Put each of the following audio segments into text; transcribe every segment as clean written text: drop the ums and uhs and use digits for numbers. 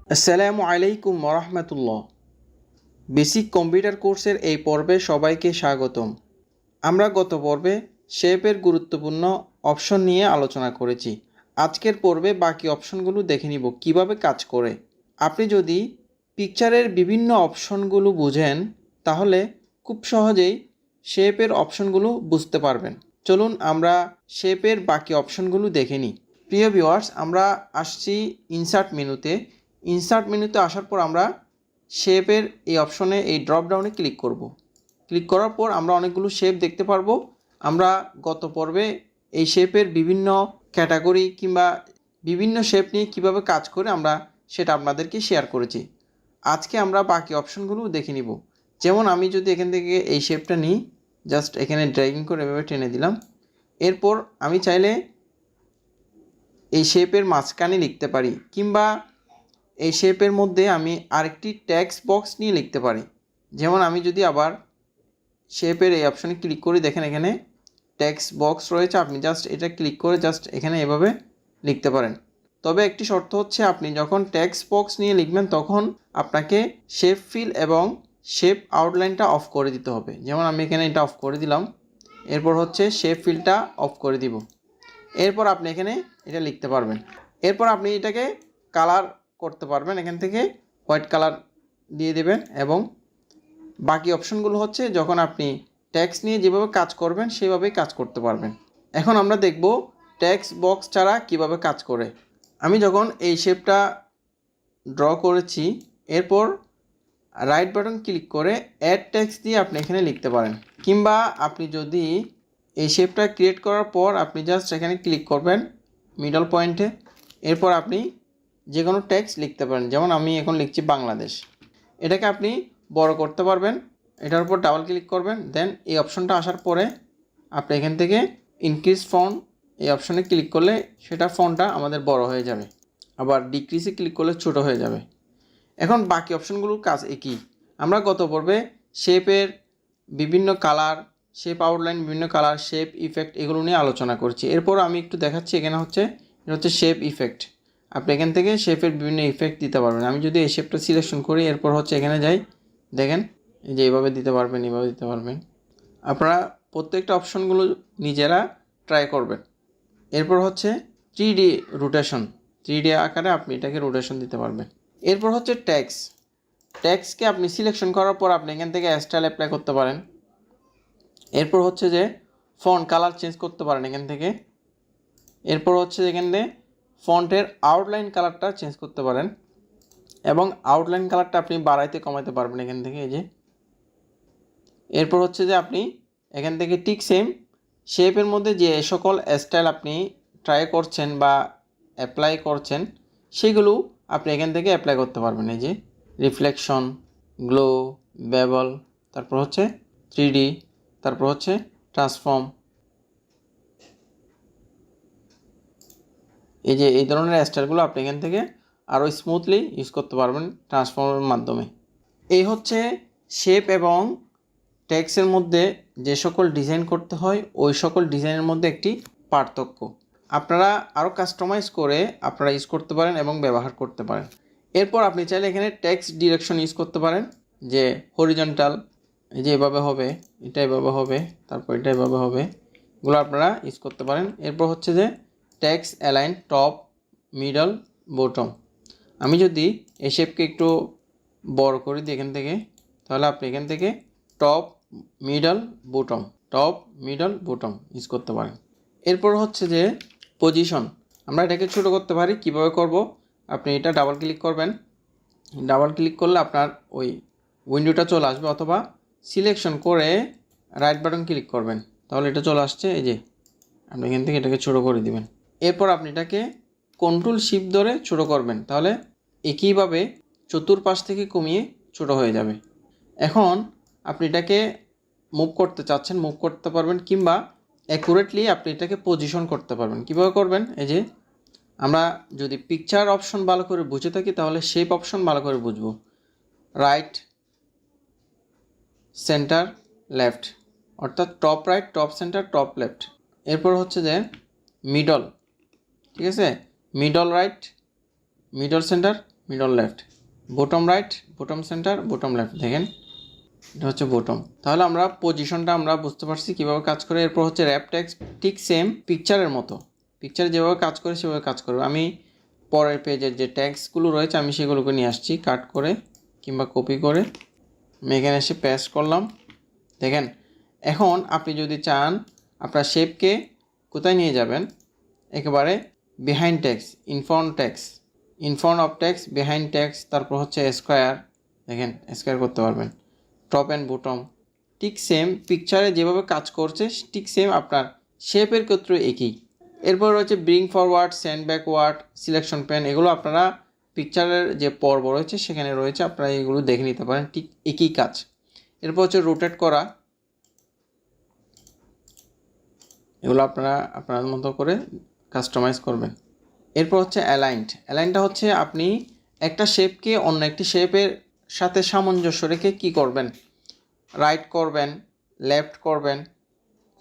আসসালামু আলাইকুম ওরহমতুল্লাহ। বেসিক কম্পিউটার কোর্সের এই পর্বে সবাইকে স্বাগতম। আমরা গত পর্বে শেপের গুরুত্বপূর্ণ অপশন নিয়ে আলোচনা করেছি। আজকের পর্বে বাকি অপশনগুলো দেখে নিব কিভাবে কাজ করে। আপনি যদি পিকচারের বিভিন্ন অপশনগুলো বুঝেন তাহলে খুব সহজেই শেপের অপশনগুলো বুঝতে পারবেন। চলুন আমরা শেপের বাকি অপশনগুলো দেখে নিই। প্রিয় ভিউয়ার্স, আমরা আসছি ইনসার্ট মেনুতে আসার পর আমরা শেপের এই অপশনে এই ড্রপ ডাউনে ক্লিক করব। ক্লিক করার পর আমরা অনেকগুলো শেপ দেখতে পারবো। আমরা গত পর্বে এই শেপের বিভিন্ন ক্যাটাগরি কিংবা বিভিন্ন শেপ নিয়ে কীভাবে কাজ করে আমরা সেটা আপনাদেরকে শেয়ার করেছি। আজকে আমরা বাকি অপশনগুলো দেখে নিব। যেমন আমি যদি এখান থেকে এই শেপটা নিই, জাস্ট এখানে ড্র্যাগিং করে এভাবে টেনে দিলাম। এরপর আমি চাইলে এই শেপের মাঝখানে লিখতে পারি, কিংবা এই শেপের মধ্যে আমি আরেকটি টেক্সট বক্স নিয়ে লিখতে পারি। যেমন আমি যদি আবার শেপের এই অপশনে ক্লিক করি, দেখেন এখানে টেক্সট বক্স রয়েছে। আপনি জাস্ট এটা ক্লিক করে জাস্ট এখানে এভাবে লিখতে পারেন। তবে একটি শর্ত হচ্ছে, আপনি যখন টেক্সট বক্স নিয়ে লিখবেন তখন আপনাকে শেপ ফিল এবং শেপ আউটলাইনটা অফ করে দিতে হবে। যেমন আমি এখানে এটা অফ করে দিলাম। এরপর হচ্ছে শেপ ফিলটা অফ করে দিব। এরপর আপনি এখানে এটা লিখতে পারবেন। এরপর আপনি এটাকে কালার করতে পারবেন। এখান থেকে হোয়াইট কালার দিয়ে দেবেন এবং বাকি অপশনগুলো হচ্ছে যখন আপনি টেক্সট নিয়ে যেভাবে কাজ করবেন সেভাবেই কাজ করতে পারবেন। এখন আমরা দেখব টেক্সট বক্স ছাড়া কিভাবে কাজ করে। আমি যখন এই শেপটা ড্র করেছি, এরপর রাইট বাটন ক্লিক করে অ্যাড টেক্সট দিয়ে আপনি এখানে লিখতে পারেন। কিংবা আপনি যদি এই শেপটা ক্রিয়েট করার পর আপনি জাস্ট এখানে ক্লিক করবেন মিডল পয়েন্টে। এরপর আপনি যে কোনো টেক্সট লিখতে পারেন। যেমন আমি এখন লিখছি বাংলাদেশ। এটাকে আপনি বড় করতে পারবেন। এটার উপর ডাবল ক্লিক করবেন, দেন এই অপশনটা আসার পরে আপনি এখান থেকে ইনক্রিজ ফন্ট এই অপশনে ক্লিক করলে সেটা ফন্টটা আমাদের বড় হয়ে যাবে। আবার ডিক্রিজে ক্লিক করলে ছোট হয়ে যাবে। এখন বাকি অপশনগুলোর কাজ একই। আমরা গত পর্বে শেপের বিভিন্ন কালার, শেপ আউটলাইন, বিভিন্ন কালার, শেপ ইফেক্ট এগুলো নিয়ে আলোচনা করছি। এরপর আমি একটু দেখাচ্ছি। এখানে এটা হচ্ছে শেপ ইফেক্ট। আপনি এখান থেকে শেপের বিভিন্ন ইফেক্ট দিতে পারবেন। আমি যদি এই শেপটা সিলেকশন করি, এরপর হচ্ছে এখানে যাই, দেখেন এই যে এইভাবে দিতে পারবেন, এইভাবে দিতে পারবেন। আপনারা প্রত্যেকটা অপশনগুলো নিজেরা ট্রাই করবেন। এরপর হচ্ছে 3D রোটেশন, 3D আকারে আপনি এটাকে রোটেশন দিতে পারবেন। এরপর হচ্ছে ট্যাক্সকে আপনি সিলেকশন করার পর আপনি এখান থেকে স্টাইল অ্যাপ্লাই করতে পারেন। এরপর হচ্ছে যে ফন্ট কালার চেঞ্জ করতে পারেন এখান থেকে। এরপর হচ্ছে এখানে ফন্টের আউটলাইন কালারটা চেঞ্জ করতে পারেন এবং আউটলাইন কালারটা আপনি বাড়াইতে কমাতে পারবেন এখান থেকে, এই যে। এরপর হচ্ছে যে আপনি এখান থেকে ঠিক সেম শেপের মধ্যে যে সকল স্টাইল আপনি ট্রাই করছেন বা অ্যাপ্লাই করছেন সেগুলো আপনি এখান থেকে অ্যাপ্লাই করতে পারবেন। এই যে রিফ্লেকশন, গ্লো, বেবল, তারপর হচ্ছে 3D, তারপর হচ্ছে ট্রান্সফর্ম। এই যে এই ধরনের স্টাইলগুলো আপনি এখান থেকে আরও স্মুথলি ইউজ করতে পারবেন ট্রান্সফর্মের মাধ্যমে। এই হচ্ছে শেপ এবং টেক্সটের মধ্যে যে সকল ডিজাইন করতে হয় ওই সকল ডিজাইনের মধ্যে একটি পার্থক্য। আপনারা আরও কাস্টমাইজ করে আপনারা ইউজ করতে পারেন এবং ব্যবহার করতে পারেন। এরপর আপনি চাইলে এখানে টেক্সট ডিরেকশন ইউজ করতে পারেন, যে হরিজন্টাল, এই যে এভাবে হবে, এটা এভাবে হবে, তারপর এটা এভাবে হবে, এগুলো আপনারা ইউজ করতে পারেন। এরপর হচ্ছে যে text align top, middle, bottom. আমি যদি এই শেপকে একটু বড় করে দিই এখান থেকে, তাহলে আপনি এখান থেকে টপ, মিডল, বটম ইউজ করতে পারেন। এরপর হচ্ছে যে পজিশন, আমরা এটাকে ছোট করতে পারি। কিভাবে করব, আপনি এটা ডাবল ক্লিক করবেন। ডাবল ক্লিক করলে আপনার ওই উইন্ডোটা চলে আসবে, অথবা সিলেকশন করে রাইট বাটন ক্লিক করবেন, তাহলে এটা চলে আসছে। এই যে আপনি এখান থেকে এটাকে ছোট করে দিবেন। এরপর আপনি এটাকে কন্ট্রোল শিফট ধরে ছোট করবেন, তাহলে একইভাবে চতুর্পাশ থেকে কমিয়ে ছোট হয়ে যাবে। এখন আপনি এটাকে মুভ করতে চাচ্ছেন, মুভ করতে পারবেন, কিংবা অ্যাকুরেটলি আপনি এটাকে পজিশন করতে পারবেন। কীভাবে করবেন, এই যে আমরা যদি পিকচার অপশন ভালো করে বুঝে থাকি তাহলে শেপ অপশন ভালো করে বুঝবো। রাইট, সেন্টার, লেফট, অর্থাৎ top right, top centre, top left. এরপর হচ্ছে যে মিডল, ঠিক আছে, middle right, middle centre, middle left, bottom right, bottom centre, bottom left. দেখেন এটা হচ্ছে বটম। তাহলে আমরা পজিশনটা আমরা বুঝতে পারছি কীভাবে কাজ করে। এরপর হচ্ছে র্যাপ টেক্সট, ঠিক সেম পিকচারের মতো, পিকচারে যেভাবে কাজ করে সেভাবে কাজ করবে। আমি পরের পেজের যে ট্যাক্সগুলো রয়েছে আমি সেগুলোকে নিয়ে আসছি কাট করে কিংবা কপি করে, আমি এখানে এসে পেস্ট করলাম। দেখেন এখন আপনি যদি চান আপনার শেপকে কোথায় নিয়ে যাবেন, একেবারে behind text, in front of text, behind text, তারপর হচ্ছে স্কোয়ার। দেখেন স্কোয়ার করতে পারবেন, টপ অ্যান্ড বটম, ঠিক সেম পিকচারে যেভাবে কাজ করছে ঠিক সেম আপনার শেপের ক্ষেত্রে একই। এরপর রয়েছে bring forward, send backward, selection pan. এগুলো আপনারা পিকচারের যে পর্ব রয়েছে সেখানে রয়েছে, আপনারা এগুলো দেখে নিতে পারেন, ঠিক একই কাজ। এরপর হচ্ছে রোটেট করা, এগুলো আপনারা আপনার মতো করে কাস্টমাইজ করবেন। এরপর হচ্ছে অ্যালাইনটা হচ্ছে আপনি একটা শেপকে অন্য একটি শেপের সাথে সামঞ্জস্য রেখে কী করবেন, রাইট করবেন, লেফট করবেন,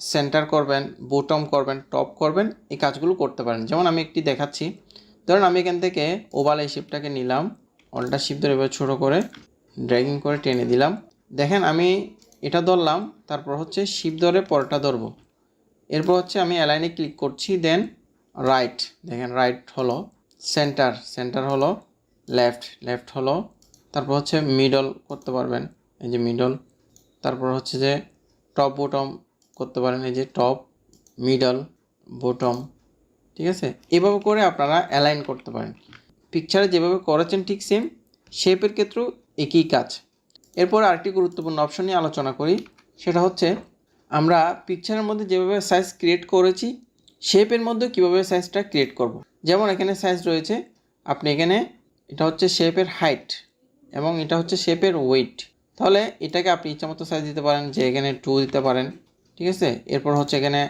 সেন্টার করবেন, বটম করবেন, টপ করবেন, এই কাজগুলো করতে পারেন। যেমন আমি একটি দেখাচ্ছি, ধরুন আমি এখান থেকে ওভাল এই শেপটাকে নিলাম, অলটা শিপ ধরে এবার ছোটো করে ড্র্যাগিং করে টেনে দিলাম। দেখেন আমি এটা ধরলাম, তারপর হচ্ছে শিপ ধরে পরটা ধরবো। এরপর হচ্ছে আমি অ্যালাইনে ক্লিক করছি, দেন রাইট, দেখেন রাইট হলো, সেন্টার হলো, লেফট হলো, তারপর হচ্ছে মিডল করতে পারবেন, এই যে মিডল, তারপর হচ্ছে যে টপ বটম করতে পারেন, এই যে টপ, মিডল, বটম, ঠিক আছে। এভাবে করে আপনারা অ্যালাইন করতে পারেন। পিকচারে যেভাবে করেছেন ঠিক সেম শেপের ক্ষেত্রেও একই কাজ। এরপর আরেকটি গুরুত্বপূর্ণ অপশন নিয়ে আলোচনা করি, সেটা হচ্ছে আমরা পিকচারের মধ্যে যেভাবে সাইজ ক্রিয়েট করেছি শেপের মধ্যে কীভাবে সাইজটা ক্রিয়েট করব। যেমন এখানে সাইজ রয়েছে, আপনি এখানে এটা হচ্ছে শেপের হাইট এবং এটা হচ্ছে শেপের ওয়েট, তাহলে এটাকে আপনি ইচ্ছামতো সাইজ দিতে পারেন, যে এখানে 2 দিতে পারেন, ঠিক আছে। এরপর হচ্ছে এখানে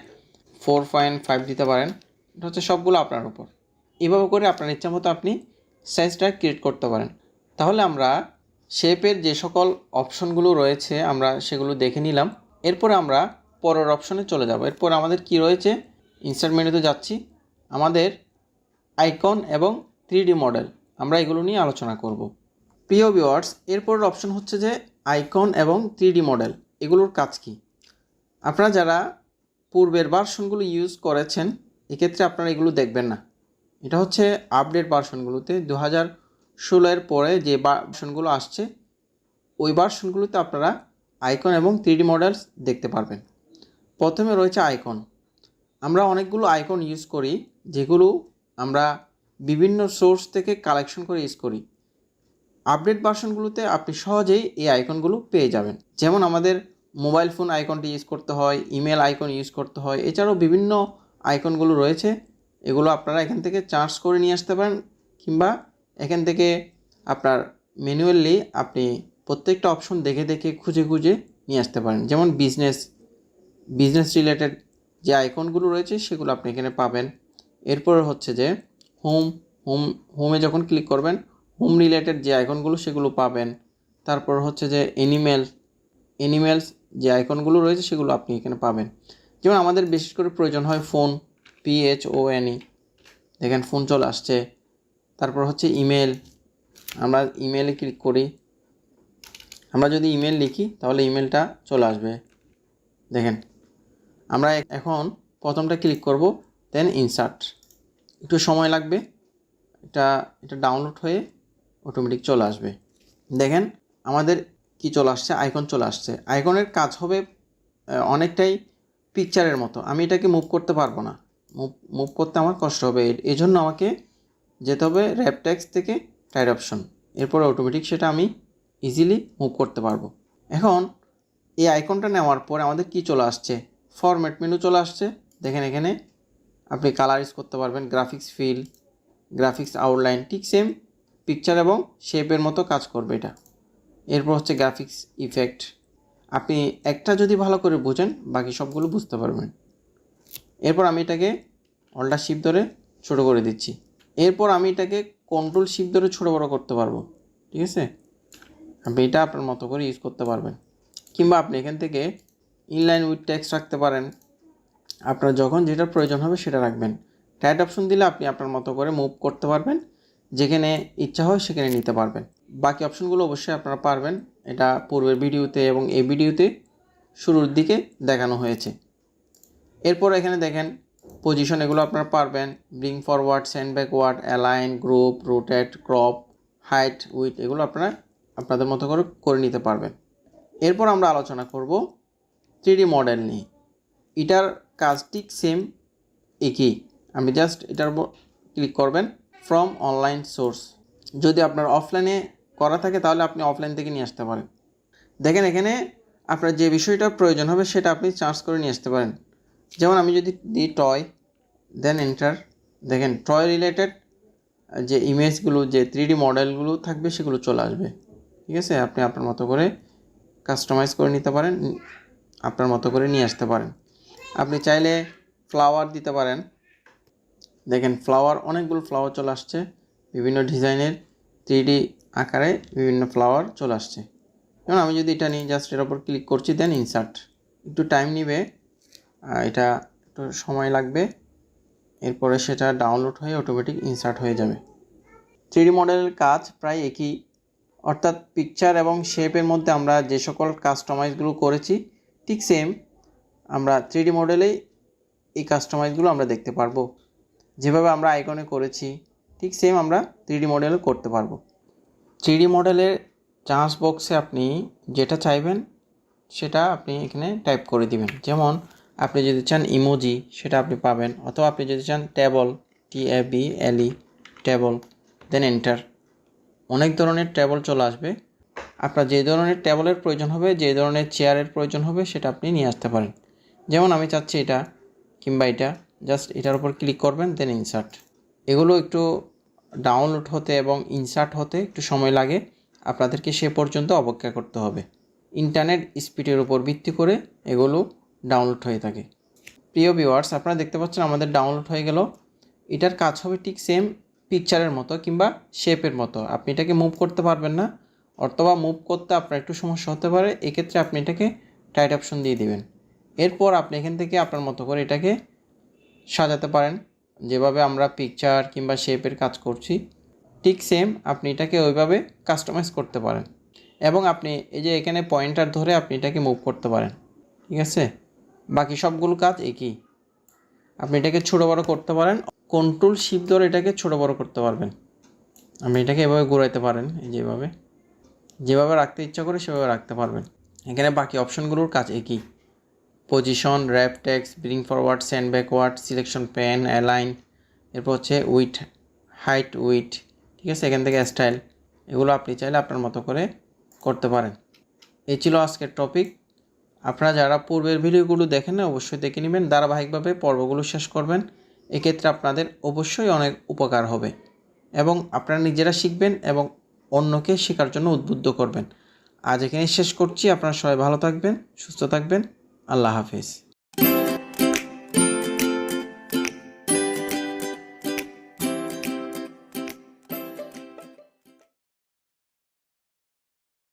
4.5 দিতে পারেন, এটা হচ্ছে সবগুলো আপনার উপর। এভাবে করে আপনার ইচ্ছামতো আপনি সাইজটা ক্রিয়েট করতে পারেন। তাহলে আমরা শেপের যে সকল অপশনগুলো রয়েছে আমরা সেগুলো দেখে নিলাম। এরপরে আমরা পরের অপশনে চলে যাব। এরপর আমাদের কি রয়েছে, ইনসার্ট মেনুতে যাচ্ছি, আমাদের আইকন এবং 3D মডেল, আমরা এগুলো নিয়ে আলোচনা করব। প্রিয় ভিউয়ার্স, এরপরের অপশন হচ্ছে যে আইকন এবং 3D মডেল, এগুলোর কাজ কি। আপনারা যারা পূর্বের ভার্সনগুলো ইউজ করেছেন এক্ষেত্রে আপনারা এগুলো দেখবেন না। এটা হচ্ছে আপডেট ভার্সনগুলোতে 2016 পরে যে ভার্সনগুলো আসছে ওই ভার্সনগুলোতে আপনারা আইকন এবং 3D মডেলস দেখতে পারবেন। প্রথমে রয়েছে আইকন। আমরা অনেকগুলো আইকন ইউজ করি যেগুলো আমরা বিভিন্ন সোর্স থেকে কালেকশন করে ইউজ করি। আপডেট ভার্সনগুলোতে আপনি সহজেই এই আইকনগুলো পেয়ে যাবেন। যেমন আমাদের মোবাইল ফোন আইকনটি ইউজ করতে হয়, ইমেল আইকন ইউজ করতে হয়, এছাড়াও বিভিন্ন আইকনগুলো রয়েছে, এগুলো আপনারা এখান থেকে চার্জ করে নিয়ে আসতে পারেন, কিংবা এখান থেকে আপনার ম্যানুয়ালি আপনি প্রত্যেকটা অপশন দেখে দেখে খুঁজে খুঁজে নিয়ে আসতে পারেন। যেমন বিজনেস রিলেটেড যে আইকনগুলো রয়েছে সেগুলো আপনি এখানে পাবেন। এরপর হচ্ছে যে হোমে যখন ক্লিক করবেন হোম রিলেটেড যে আইকনগুলো সেগুলো পাবেন। তারপর হচ্ছে যে এনিমেলস যে আইকনগুলো রয়েছে সেগুলো আপনি এখানে পাবেন। যেমন আমাদের বিশেষ করে প্রয়োজন হয় ফোন, PHONE, দেখেন ফোন চলে আসছে। তারপর হচ্ছে ইমেল, আমরা ইমেলে ক্লিক করি, আমরা যদি ইমেল লিখি তাহলে ইমেলটা চলে আসবে। দেখেন আমরা এখন প্রথমটা ক্লিক করব, দেন ইনসার্ট, একটু সময় লাগবে, এটা ডাউনলোড হয়ে অটোমেটিক চলে আসবে। দেখেন আমাদের কি চলে আসছে, আইকন চলে আসছে। আইকনের কাজ হবে অনেকটাই পিকচারের মতো। আমি এটাকে মুভ করতে পারবো না, মুভ করতে আমার কষ্ট হবে, এই জন্য আমাকে যেতে হবে র্যাপ টেক্সট থেকে টাইট অপশন, এরপরে অটোমেটিক সেটা আমি ইজিলি মুভ করতে পারবো। এখন এই আইকনটা নেওয়ার পর আমাদের কি চলে আসছে, ফরম্যাট মেনু চলে আসছে। দেখেন এখানে আপনি কালার ইউজ করতে পারবেন, গ্রাফিক্স ফিল, গ্রাফিক্স আউটলাইন, ঠিক সেম পিকচার এবং শেপের মতো কাজ করবে এটা। এরপর হচ্ছে গ্রাফিক্স ইফেক্ট, আপনি একটা যদি ভালো করে বুঝেন বাকি সবগুলো বুঝতে পারবেন। এরপর আমি এটাকে অল্টার শিফট ধরে ছোটো করে দিচ্ছি। এরপর আমি এটাকে কন্ট্রোল শিফট ধরে ছোটো বড়ো করতে পারবো, ঠিক আছে। আপনি এটা আপনার মতো করে ইউজ করতে পারবেন, কিংবা আপনি এখান থেকে ইনলাইন উইথ টেক্সট রাখতে পারেন, আপনার যখন যেটা প্রয়োজন হবে সেটা রাখবেন। টাইট অপশন দিলে আপনি আপনার মতো করে মুভ করতে পারবেন, যেখানে ইচ্ছা হয় সেখানে নিতে পারবেন। বাকি অপশনগুলো অবশ্যই আপনারা পারবেন, এটা পূর্বের ভিডিওতে এবং এই ভিডিওতে শুরুর দিকে দেখানো হয়েছে। এরপর এখানে দেখেন পজিশন, এগুলো আপনারা পারবেন। Bring forward, send backward, align, group, rotate, crop, height, with, এগুলো আপনারা আপনাদের মতো করে নিতে পারবেন। এরপর আমরা আলোচনা করব 3D মডেল নিয়ে। এটার কাজ ঠিক সেম একই। আপনি জাস্ট এটার উপর ক্লিক করবেন ফ্রম অনলাইন সোর্স। যদি আপনার অফলাইনে করা থাকে তাহলে আপনি অফলাইন থেকে নিয়ে আসতে পারেন। দেখেন এখানে আপনার যে বিষয়টার প্রয়োজন হবে সেটা আপনি চার্জ করে নিয়ে আসতে পারেন। যেমন আমি যদি দিই টয়, দেন এন্টার, দেখেন টয় রিলেটেড যে ইমেজগুলো, যে 3D মডেলগুলো থাকবে সেগুলো চলে আসবে। ঠিক আছে, আপনি আপনার মতো করে কাস্টমাইজ করে নিতে পারেন, আপনার মতো করে নিয়ে আসতে পারেন। আপনি চাইলে ফ্লাওয়ার দিতে পারেন। দেখেন ফ্লাওয়ার, অনেকগুলো ফ্লাওয়ার চলে আসছে, বিভিন্ন ডিজাইনের 3D আকারে বিভিন্ন ফ্লাওয়ার চলে আসছে। যেমন আমি যদি এটা নিই, জাস্ট এর উপর ক্লিক করছি, দেন ইনসার্ট। একটু টাইম নেবে, এটা একটু সময় লাগবে, এরপরে সেটা ডাউনলোড হয়ে অটোমেটিক ইনসার্ট হয়ে যাবে। 3D মডেলের কাজ প্রায় একই, অর্থাৎ পিকচার এবং শেপের মধ্যে আমরা যে সকল কাস্টমাইজগুলো করেছি ঠিক সেম আমরা 3D মডেলেই এই কাস্টমাইজগুলো আমরা দেখতে পারবো। যেভাবে আমরা আইকনে করেছি ঠিক সেম আমরা 3D মডেলে করতে পারবো। 3D মডেলের চার্জ বক্সে আপনি যেটা চাইবেন সেটা আপনি এখানে টাইপ করে দিবেন। যেমন আপনি যদি চান ইমোজি, সেটা আপনি পাবেন, অথবা আপনি যদি চান টেবল, TABLE, টেবল, দেন এন্টার। অনেক ধরনের টেবল চলে আসবে। আপনার যে ধরনের টেবলের প্রয়োজন হবে, যে ধরনের চেয়ারের প্রয়োজন হবে সেটা আপনি নিয়ে আসতে পারেন। যেমন আমি চাচ্ছি এটা কিংবা এটা, জাস্ট এটার উপর ক্লিক করবেন, দেন ইনসার্ট। এগুলো একটু ডাউনলোড হতে এবং ইনসার্ট হতে একটু সময় লাগে, আপনাদেরকে সে পর্যন্ত অপেক্ষা করতে হবে। ইন্টারনেট স্পিডের উপর ভিত্তি করে এগুলো ডাউনলোড হয়ে থাকে। প্রিয় ভিউয়ার্স, আপনারা দেখতে পাচ্ছেন আমাদের ডাউনলোড হয়ে গেল। এটার কাজ হবে ঠিক সেম পিকচারের মতো কিংবা শেপের মতো। আপনি এটাকে মুভ করতে পারবেন না, অথবা মুভ করতে আপনার একটু সমস্যা হতে পারে, এক্ষেত্রে আপনি এটাকে টাইট অপশন দিয়ে দিবেন। এরপর আপনি এখান থেকে আপনার মতো করে এটাকে সাজাতে পারেন, যেভাবে আমরা পিকচার কিংবা শেপের কাজ করছি ঠিক সেম আপনি এটাকে ওইভাবে কাস্টমাইজ করতে পারেন। এবং আপনি এই যে এখানে পয়েন্টার ধরে আপনি এটাকে মুভ করতে পারেন। ঠিক আছে, বাকি সবগুলো কাজ একই। আপনি এটাকে ছোটো বড়ো করতে পারেন, কন্ট্রোল শিফট ধরে এটাকে ছোটো বড়ো করতে পারবেন। আপনি এটাকে এভাবে ঘোরাইতে পারেন, এই যেভাবে রাখতে ইচ্ছা করে সেভাবে রাখতে পারবেন। এখানে বাকি অপশনগুলোর কাজ একই। Position, rap text, bring forward, send backward, selection pan, align, এরপর হচ্ছে উইথ, হাইট, উইথ। ঠিক আছে, এখান থেকে স্টাইল, এগুলো আপনি চাইলে আপনার মতো করে করতে পারেন। এই ছিল আজকের টপিক। আপনারা যারা পূর্বের ভিডিওগুলো দেখেন না অবশ্যই দেখে নেবেন, ধারাবাহিকভাবে পর্বগুলো শেষ করবেন। এক্ষেত্রে আপনাদের অবশ্যই অনেক উপকার হবে এবং আপনারা নিজেরা শিখবেন এবং অন্যকে শেখার জন্য উদ্বুদ্ধ করবেন। আজ এখানে শেষ করছি। আপনারা সবাই ভালো থাকবেন, সুস্থ থাকবেন। আল্লাহ হাফেজ।